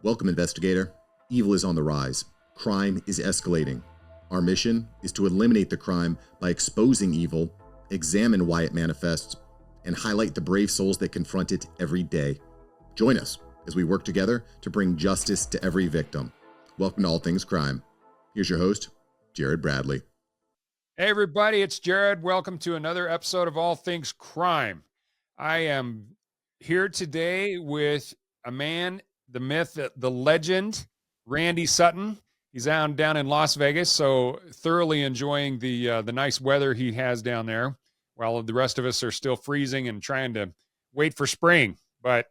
Welcome, investigator. Evil is on the rise. Crime is escalating. Our mission is to eliminate the crime by exposing evil, examine why it manifests, and highlight the brave souls that confront it every day. Join us as we work together to bring justice to every victim. Welcome to All Things Crime. Here's your host, Jared Bradley. Hey everybody, it's Jared. Welcome to another episode of All Things Crime. I am here today with a man, the myth, the legend, Randy Sutton. He's down in Las Vegas, so thoroughly enjoying the nice weather he has down there, while the rest of us are still freezing and trying to wait for spring. But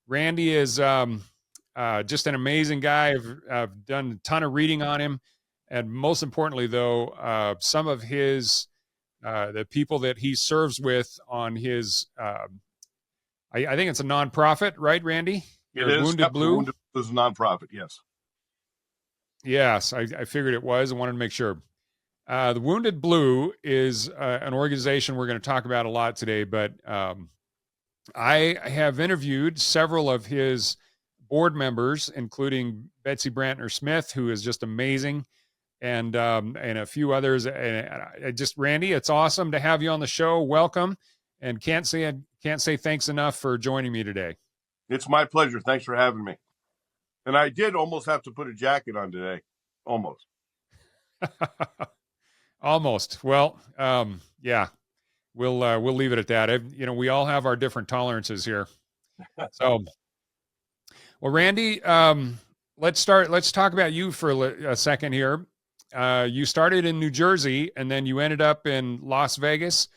Randy is just an amazing guy. I've done a ton of reading on him. And most importantly, though, some of his, the people that he serves with on his, I think it's a nonprofit, right, Randy? It is. Wounded Blue? Wounded Blue is a nonprofit, yes. Yes, I figured it was. I wanted to make sure. The Wounded Blue is an organization we're going to talk about a lot today, but I have interviewed several of his board members, including Betsy Brantner Smith, who is just amazing. And a few others. And I just, Randy, it's awesome to have you on the show. Welcome, and can't say thanks enough for joining me today. It's my pleasure. Thanks for having me. And I did almost have to put a jacket on today, almost. Almost. Well, yeah, we'll leave it at that. We all have our different tolerances here. So, well, Randy, let's talk about you for a second here. You started in New Jersey, and then you ended up in Las Vegas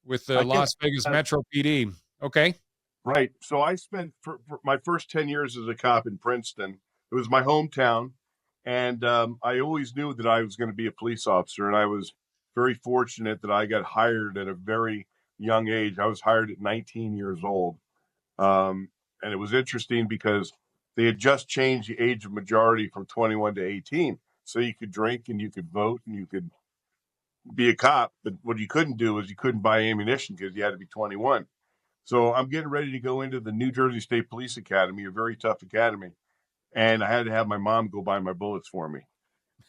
with the Las Vegas Metro PD. Okay. Right. So I spent for my first 10 years as a cop in Princeton. It was my hometown, and I always knew that I was going to be a police officer, and I was very fortunate that I got hired at a very young age. I was hired at 19 years old, and it was interesting because they had just changed the age of majority from 21 to 18. So you could drink and you could vote and you could be a cop. But what you couldn't do is you couldn't buy ammunition because you had to be 21. So I'm getting ready to go into the New Jersey State Police Academy, a very tough academy. And I had to have my mom go buy my bullets for me.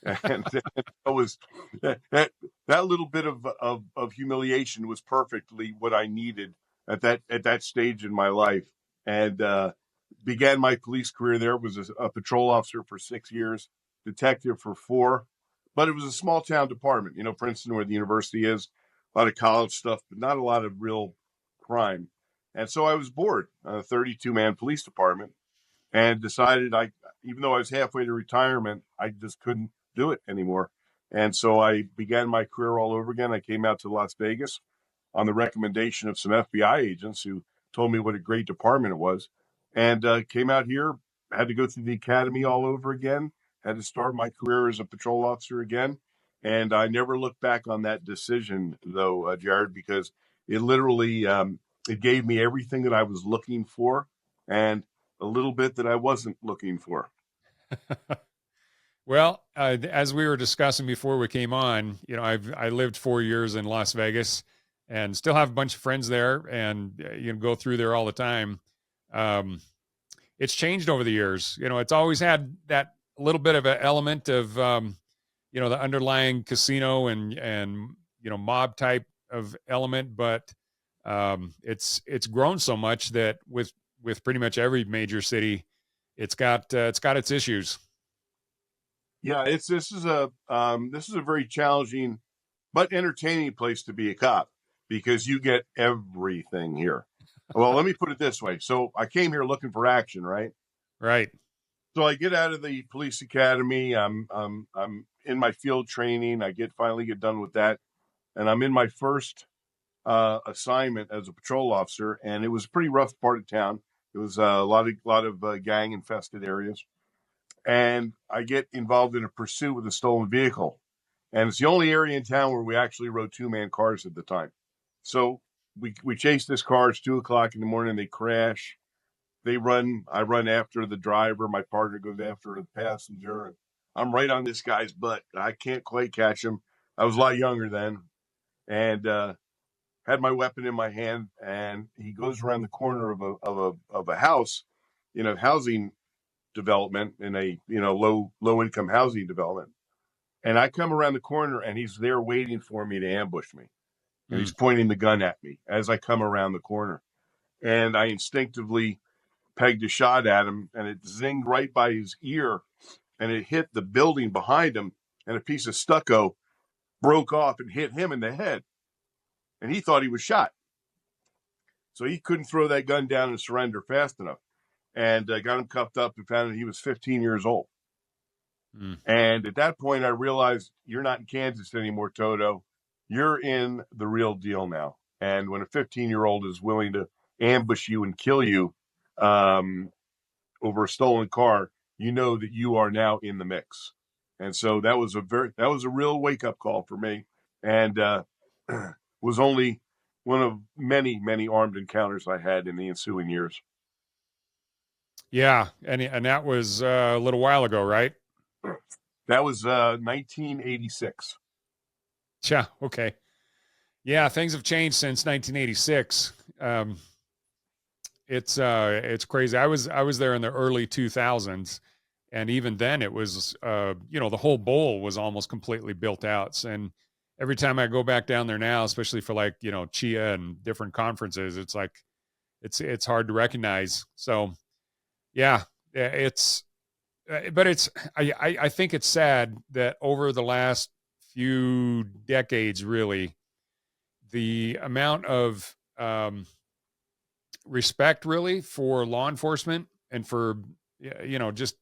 And it was that little bit of humiliation was perfectly what I needed at that stage in my life. And began my police career there. Was a patrol officer for 6 years. Detective for 4, but it was a small town department, Princeton, where the university is, a lot of college stuff, but not a lot of real crime. And so I was bored, a 32-man police department, and decided even though I was halfway to retirement, I just couldn't do it anymore. And so I began my career all over again. I came out to Las Vegas on the recommendation of some FBI agents who told me what a great department it was, and came out here, had to go through the academy all over again. Had to start my career as a patrol officer again. And I never looked back on that decision, though, Jared, because it literally, it gave me everything that I was looking for and a little bit that I wasn't looking for. Well, as we were discussing before we came on, I lived 4 years in Las Vegas and still have a bunch of friends there, and go through there all the time. It's changed over the years. It's always had that a little bit of an element of, the underlying casino and mob type of element, but it's grown so much that with pretty much every major city, it's got its issues. Yeah, this is a very challenging but entertaining place to be a cop because you get everything here. Well, let me put it this way. So I came here looking for action, right? Right. So I get out of the police academy. I'm in my field training. I finally get done with that, and I'm in my first assignment as a patrol officer. And it was a pretty rough part of town. It was a lot of gang infested areas, and I get involved in a pursuit with a stolen vehicle. And it's the only area in town where we actually rode 2-man cars at the time. So we chase this car. It's 2:00 in the morning. They crash. I run after the driver. My partner goes after the passenger. And I'm right on this guy's butt. I can't quite catch him. I was a lot younger then, and had my weapon in my hand. And he goes around the corner of a house, housing development in a low income housing development, and I come around the corner and he's there waiting for me to ambush me, and he's pointing the gun at me as I come around the corner, and I instinctively pegged a shot at him, and it zinged right by his ear, and it hit the building behind him, and a piece of stucco broke off and hit him in the head, and he thought he was shot. So he couldn't throw that gun down and surrender fast enough, and got him cuffed up and found that he was 15 years old. And at that point, I realized, you're not in Kansas anymore, Toto. You're in the real deal now. And when a 15-year-old is willing to ambush you and kill you over a stolen car, you know that you are now in the mix. And so that was a real wake-up call for me, and was only one of many, many armed encounters I had in the ensuing years. Yeah, and that was a little while ago, right? That was 1986. Yeah, okay. Yeah, things have changed since 1986. It's crazy. I was there in the early 2000s, and even then it was the whole bowl was almost completely built out. And every time I go back down there now, especially for like, Chia and different conferences, it's like it's hard to recognize. So yeah, I think it's sad that over the last few decades, really, the amount of respect really for law enforcement and for, just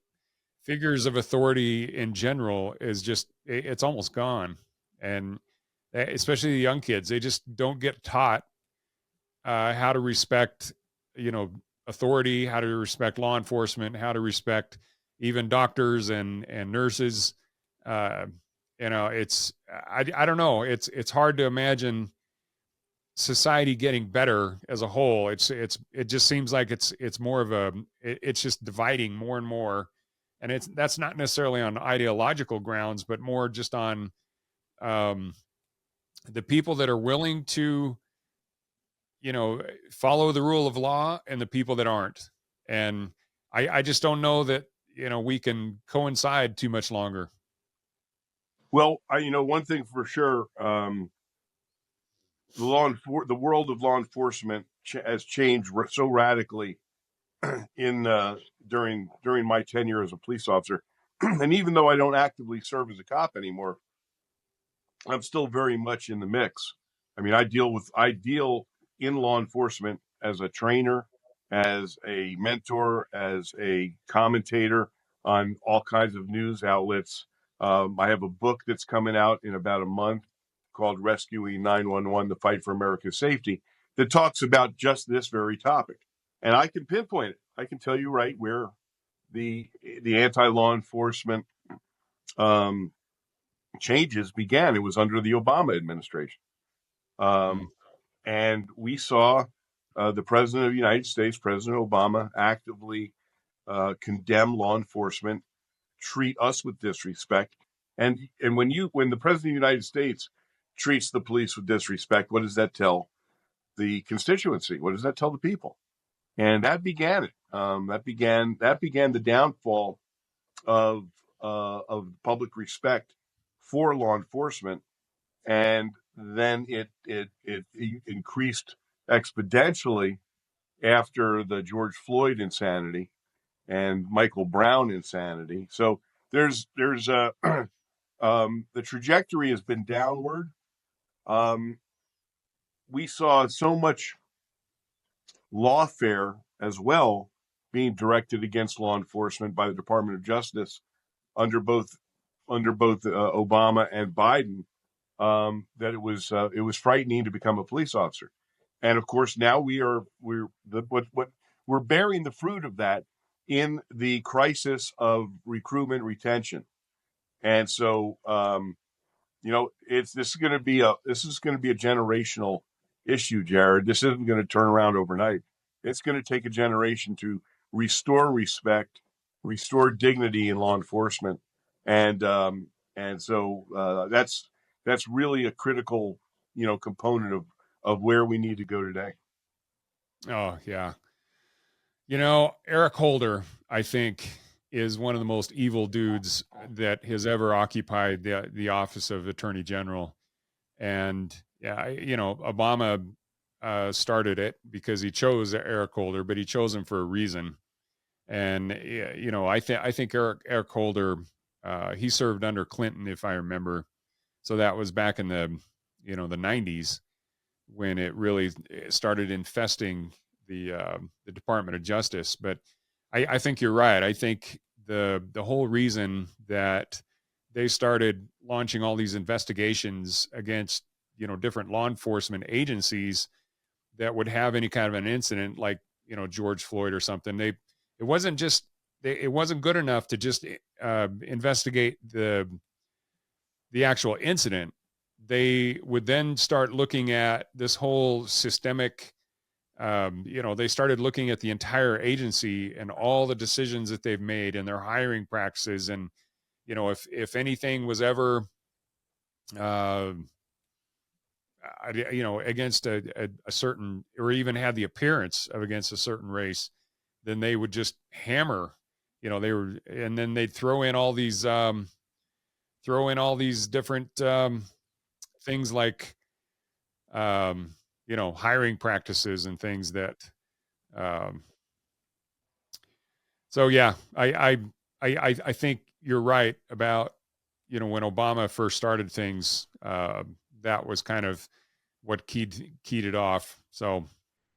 figures of authority in general is just, it's almost gone. And especially the young kids, they just don't get taught how to respect, authority, how to respect law enforcement, how to respect even doctors and nurses. I don't know. It's hard to imagine society getting better as a whole. It just seems like it's more of it's just dividing more and more. And that's not necessarily on ideological grounds, but more just on the people that are willing to, follow the rule of law and the people that aren't. And I just don't know that, we can coincide too much longer. Well, one thing for sure, the world of law enforcement has changed so radically during my tenure as a police officer. And even though I don't actively serve as a cop anymore, I'm still very much in the mix. I mean, I deal in law enforcement as a trainer, as a mentor, as a commentator on all kinds of news outlets. I have a book that's coming out in about a month called Rescuing 911, The Fight for America's Safety, that talks about just this very topic. And I can pinpoint it. I can tell you right where the anti-law enforcement changes began. It was under the Obama administration. And we saw the President of the United States, President Obama, actively condemn law enforcement, treat us with disrespect. And when the President of the United States treats the police with disrespect, what does that tell the constituency? What does that tell the people? And that began it. That began the downfall of public respect for law enforcement, and then it increased exponentially after the George Floyd insanity and Michael Brown insanity. So there's the trajectory has been downward. We saw so much lawfare as well being directed against law enforcement by the Department of Justice under both Obama and Biden, that it was frightening to become a police officer. And of course, now we're bearing the fruit of that in the crisis of recruitment retention. And so, this is going to be a generational issue, Jared. This isn't going to turn around overnight. It's going to take a generation to restore respect, restore dignity in law enforcement, and so that's really a critical component of where we need to go today. Oh yeah. Eric Holder, I think, is one of the most evil dudes that has ever occupied the office of Attorney General. And yeah, Obama started it because he chose Eric Holder, but he chose him for a reason. And I think Eric Holder, he served under Clinton, if I remember. So that was back in the the 90s when it really started infesting the Department of Justice. But I think you're right. I think the whole reason that they started launching all these investigations against different law enforcement agencies that would have any kind of an incident like George Floyd or something, it wasn't good enough to just investigate the actual incident. They would then start looking at this whole systemic, they started looking at the entire agency and all the decisions that they've made and their hiring practices. And, if anything was ever, against a certain, or even had the appearance of against a certain race, then they would just hammer, and then they'd throw in all these different things like, hiring practices and things that, so yeah, I think you're right about, when Obama first started things, that was kind of what keyed it off. So,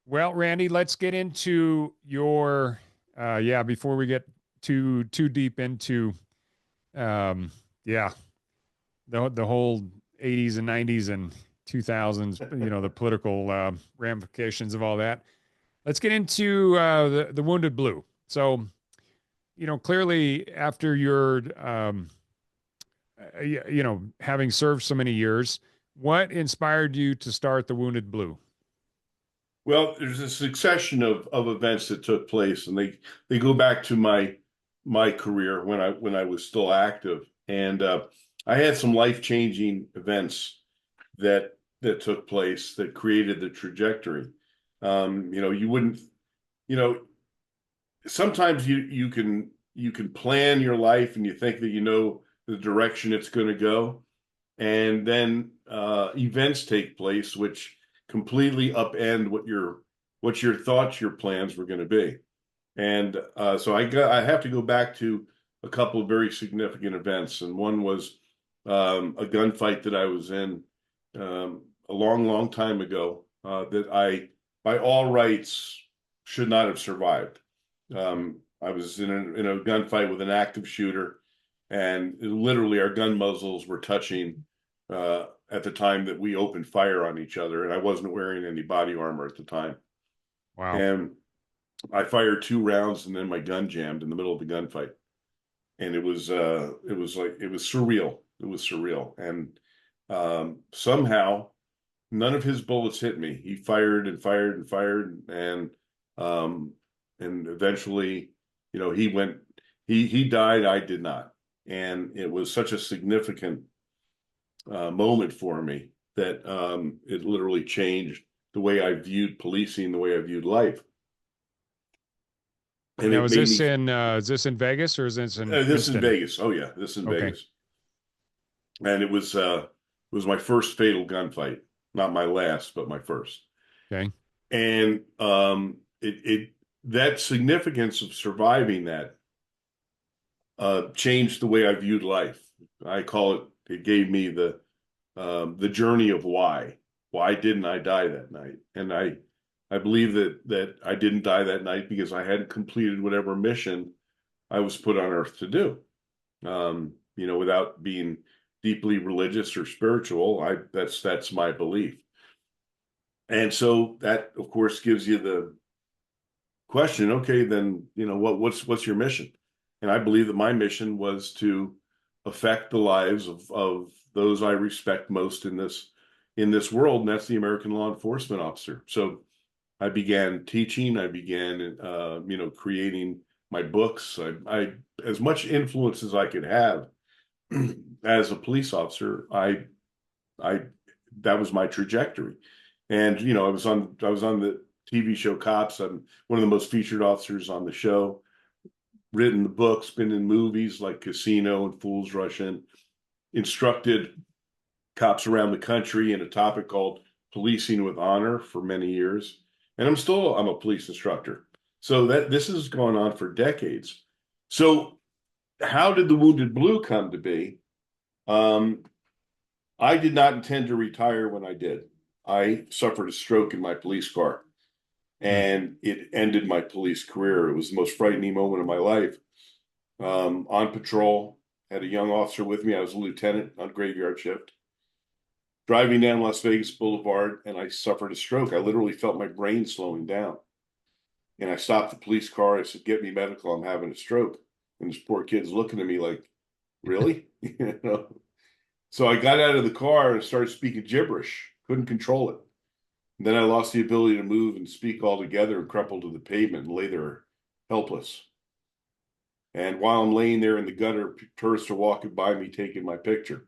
well, Randy, let's get into your, before we get too deep into, the whole 80s and 90s and 2000s, the political ramifications of all that. Let's get into the Wounded Blue. So, clearly after your, having served so many years, what inspired you to start the Wounded Blue? Well, there's a succession of events that took place, and they go back to my career when I was still active, and I had some life-changing events that took place that created the trajectory. You wouldn't, sometimes you can plan your life and you think that the direction it's going to go, and then events take place which completely upend what your thoughts, your plans were going to be. And so I have to go back to a couple of very significant events, and one was a gunfight that I was in a long time ago that I, by all rights, should not have survived. I was in a gunfight with an active shooter, and literally our gun muzzles were touching at the time that we opened fire on each other, and I wasn't wearing any body armor at the time. Wow. And I fired 2 rounds, and then my gun jammed in the middle of the gunfight. And it was surreal. It was surreal. And somehow none of his bullets hit me. He fired and fired and fired, and eventually, he died. I did not. And it was such a significant moment for me that it literally changed the way I viewed policing, the way I viewed life. And now, is this in Vegas, or is this in this Princeton? in Vegas? Oh yeah, this in Vegas. And it was my first fatal gunfight, not my last, but my first. Okay. And that significance of surviving that changed the way I viewed life. I call it. It gave me the journey of why. Why didn't I die that night? And I believe that I didn't die that night because I hadn't completed whatever mission I was put on earth to do. Without being deeply religious or spiritual, that's my belief. And so that, of course, gives you the question, okay, then, what's your mission? And I believe that my mission was to affect the lives of those I respect most in this world, and that's the American law enforcement officer. So I began teaching. I began, creating my books. I as much influence as I could have as a police officer. That was my trajectory. And I was on the TV show Cops. I'm one of the most featured officers on the show. written the books, been in movies like Casino and Fools Rush In, instructed cops around the country in a topic called policing with honor for many years. And I'm a police instructor. So this has gone on for decades. So how did the Wounded Blue come to be? I did not intend to retire when I did. I suffered a stroke in my police car, and it ended my police career. It was the most frightening moment of my life. On patrol, had a young officer with me. I was a lieutenant on graveyard shift, driving down Las Vegas Boulevard, and I suffered a stroke. I literally felt my brain slowing down. And I stopped the police car. I said, "Get me medical. I'm having a stroke." And this poor kid's looking at me like, "Really?" You know? So I got out of the car and started speaking gibberish. Couldn't control it. And then I lost the ability to move and speak altogether and crumpled to the pavement and lay there helpless. And while I'm laying there in the gutter, tourists are walking by me taking my picture.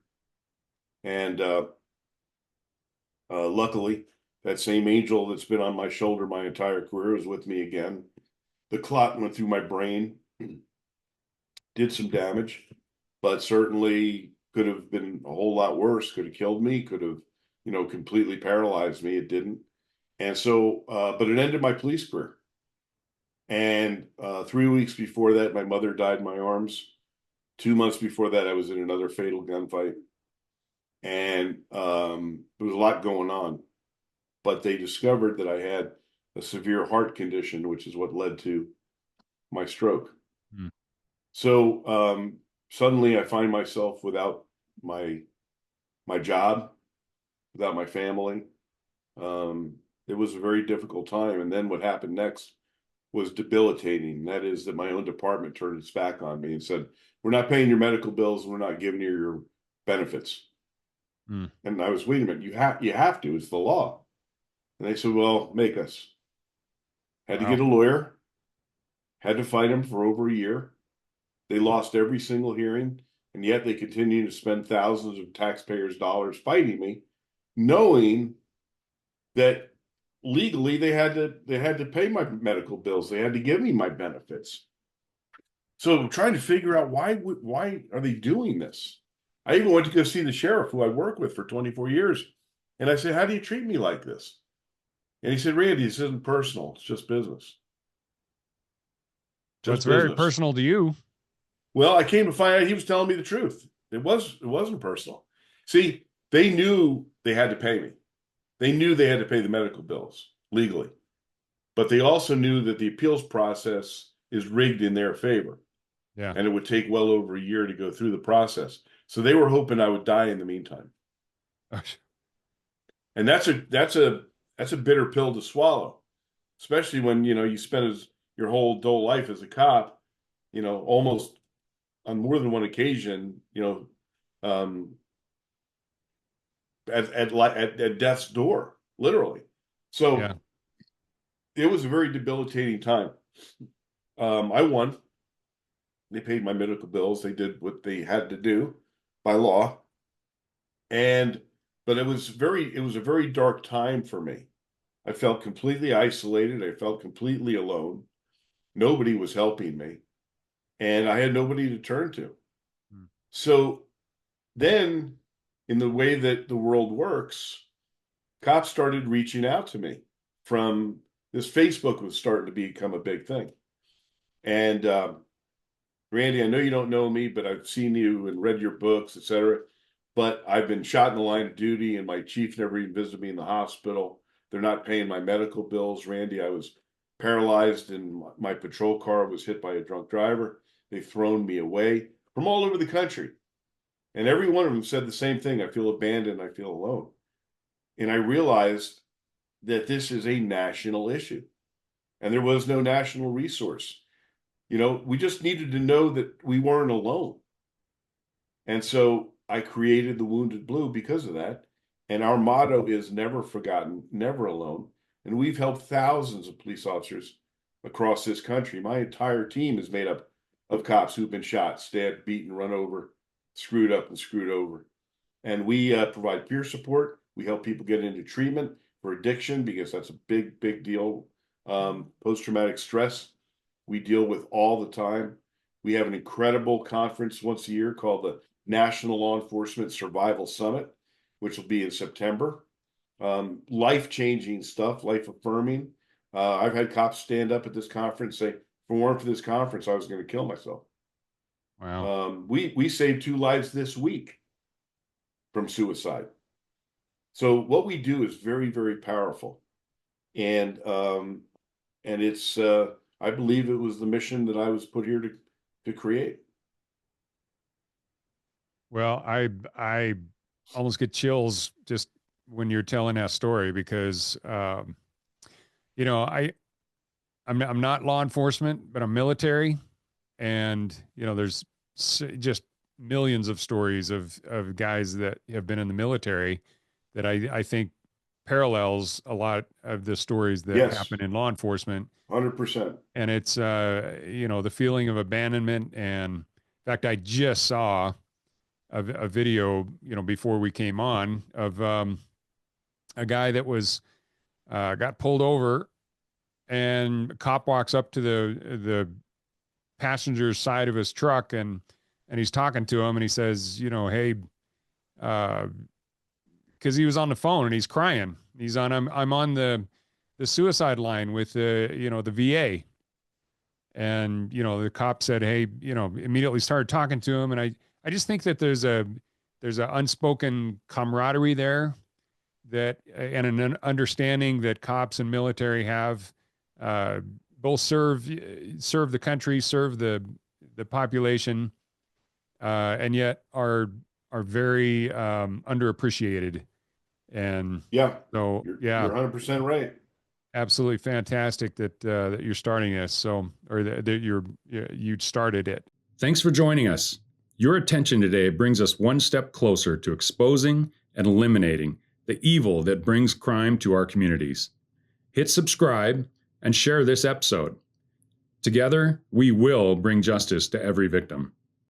And luckily, that same angel that's been on my shoulder my entire career was with me again. The clot went through my brain, did some damage, but certainly could have been a whole lot worse. Could have killed me, could have, completely paralyzed me. It didn't. And so, but it ended my police career. And 3 weeks before that, my mother died in my arms. 2 months before that, I was in another fatal gunfight. And there was a lot going on. But they discovered that I had a severe heart condition, which is what led to my stroke. So suddenly I find myself without my job, without my family. It was a very difficult time. And then what happened next was debilitating. That is that my own department turned its back on me and said, "We're not paying your medical bills. We're not giving you your benefits." And I was, "Wait a minute, you have to, it's the law." And they said, "Well, make us." Had to get a lawyer, had to fight him for over a year. They lost every single hearing, and yet they continued to spend thousands of taxpayers' dollars fighting me, knowing that legally they had to pay my medical bills. They had to give me my benefits. So I'm trying to figure out why are they doing this? I even went to go see the sheriff who I worked with for 24 years. And I said, "How do you treat me like this?" And he said, "Randy, this isn't personal. It's just business." Just very personal to you. Well, I came to find out he was telling me the truth. It wasn't personal. See, they knew they had to pay me. They knew they had to pay the medical bills legally. But they also knew that the appeals process is rigged in their favor. Yeah. And it would take well over a year to go through the process. So they were hoping I would die in the meantime. And that's a bitter pill to swallow, especially when, you spend your whole adult life as a cop, almost on more than one occasion, at death's door, literally. So yeah. It was a very debilitating time. I won. They paid my medical bills. They did what they had to do by law. But it was a very dark time for me. I felt completely isolated. I felt completely alone. Nobody was helping me. And I had nobody to turn to. So then, in the way that the world works, cops started reaching out to me from this. Facebook was starting to become a big thing. And Randy, I know you don't know me, but I've seen you and read your books, etc. But I've been shot in the line of duty, and my chief never even visited me in the hospital. They're not paying my medical bills. Randy, I was paralyzed, and my patrol car was hit by a drunk driver. They've thrown me away from all over the country. And every one of them said the same thing. I feel abandoned. I feel alone. And I realized that this is a national issue. And there was no national resource. We just needed to know that we weren't alone. And so I created the Wounded Blue because of that. And our motto is never forgotten, never alone. And we've helped thousands of police officers across this country. My entire team is made up of cops who've been shot, stabbed, beaten, run over, screwed up and screwed over. And we provide peer support. We help people get into treatment for addiction, because that's a big, big deal. Post-traumatic stress we deal with all the time. We have an incredible conference once a year called the National Law Enforcement Survival Summit, which will be in September. Life-changing stuff, life-affirming. I've had cops stand up at this conference say, if it weren't for this conference, I was going to kill myself. Wow. We saved 2 lives this week from suicide. So what we do is very, very powerful. And it's I believe it was the mission that I was put here to create. Well, I almost get chills just when you're telling that story because you know, I'm not law enforcement, but I'm military, and you know, there's just millions of stories of guys that have been in the military that I think parallels a lot of the stories that Yes. happen in law enforcement. 100%. And it's you know, the feeling of abandonment. And in fact, I just saw a video, you know, before we came on of a guy that was got pulled over, and a cop walks up to the passenger's side of his truck, and he's talking to him, and he says, you know, hey, because he was on the phone and he's crying. He's on, I'm on the suicide line with the, you know, the VA. And, you know, the cop said, hey, you know, immediately started talking to him. And I just think that there's a unspoken camaraderie there, that, and an understanding that cops and military have, both serve the country, serve the population, and yet are very underappreciated. And Yeah. so, You're 100% right. absolutely fantastic that that you're starting this. So, or that you started it. Thanks for joining us. Your attention today brings us one step closer to exposing and eliminating the evil that brings crime to our communities. Hit subscribe and share this episode. Together, we will bring justice to every victim.